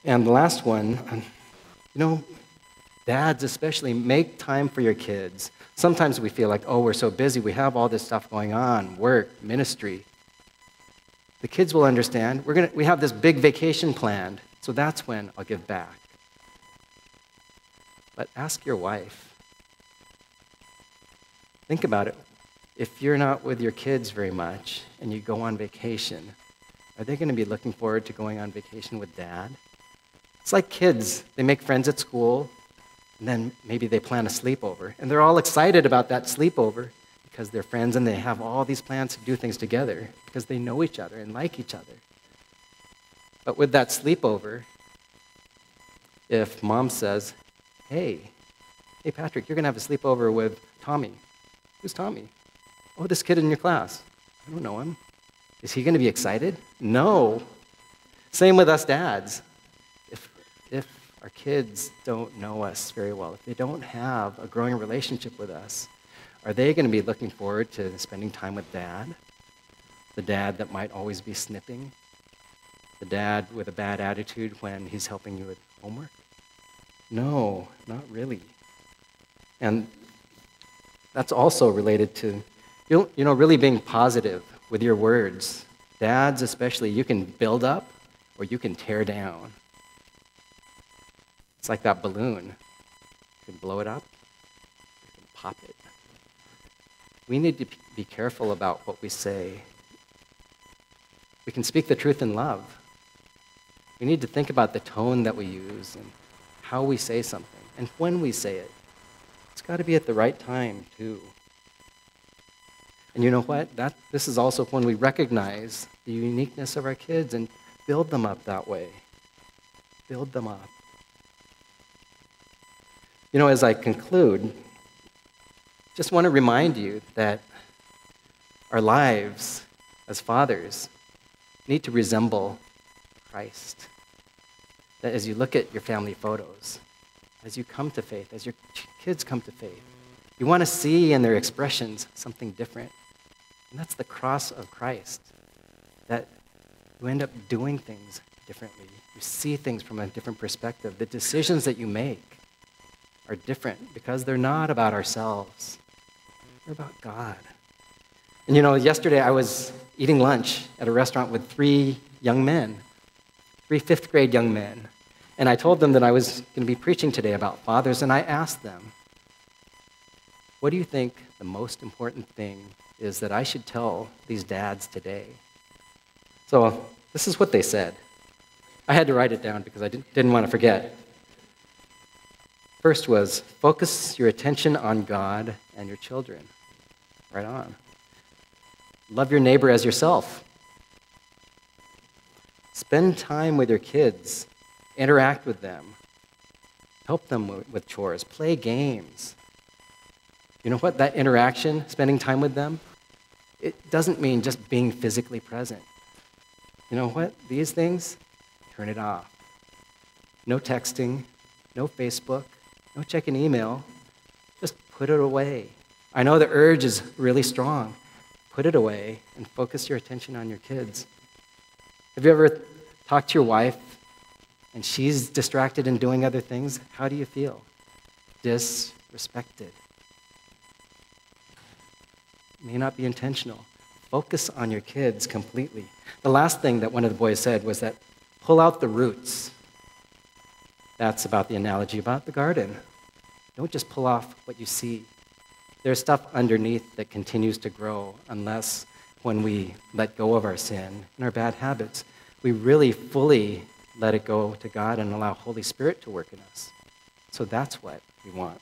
And the last one, dads especially, make time for your kids. Sometimes we feel like, oh, we're so busy, we have all this stuff going on, work, ministry. The kids will understand. We have this big vacation planned, so that's when I'll give back. But ask your wife. Think about it. If you're not with your kids very much and you go on vacation, are they going to be looking forward to going on vacation with dad? It's like kids. They make friends at school, and then maybe they plan a sleepover. And they're all excited about that sleepover because they're friends and they have all these plans to do things together because they know each other and like each other. But with that sleepover, if mom says, hey, Patrick, you're going to have a sleepover with Tommy. Who's Tommy? Oh, this kid in your class. I don't know him. Is he going to be excited? No. Same with us dads. If our kids don't know us very well, if they don't have a growing relationship with us, are they going to be looking forward to spending time with dad? The dad that might always be snipping? The dad with a bad attitude when he's helping you with homework? No, not really. And that's also related to, really being positive with your words. Dads especially, you can build up or you can tear down. It's like that balloon. You can blow it up, you can pop it. We need to be careful about what we say. We can speak the truth in love. We need to think about the tone that we use and how we say something and when we say it. It's got to be at the right time, too. And you know what? This is also when we recognize the uniqueness of our kids and build them up that way. Build them up. As I conclude, just want to remind you that our lives as fathers need to resemble Christ. That as you look at your family photos, as you come to faith, as your kids come to faith, you want to see in their expressions something different. And that's the cross of Christ, that you end up doing things differently. You see things from a different perspective. The decisions that you make are different because they're not about ourselves. They're about God. And yesterday I was eating lunch at a restaurant with 3 young men, 3 fifth-grade young men. And I told them that I was going to be preaching today about fathers, and I asked them, what do you think the most important thing is that I should tell these dads today? So this is what they said. I had to write it down because I didn't want to forget. First was, focus your attention on God and your children. Right on. Love your neighbor as yourself. Spend time with your kids. Interact with them. Help them with chores. Play games. You know what? That interaction, spending time with them, it doesn't mean just being physically present. You know what? These things, turn it off. No texting, no Facebook, no checking email. Just put it away. I know the urge is really strong. Put it away and focus your attention on your kids. Have you ever talked to your wife and she's distracted and doing other things? How do you feel? Disrespected. It may not be intentional. Focus on your kids completely. The last thing that one of the boys said was that pull out the roots. That's about the analogy about the garden. Don't just pull off what you see. There's stuff underneath that continues to grow unless when we let go of our sin and our bad habits, we really fully let it go to God and allow Holy Spirit to work in us. So that's what we want.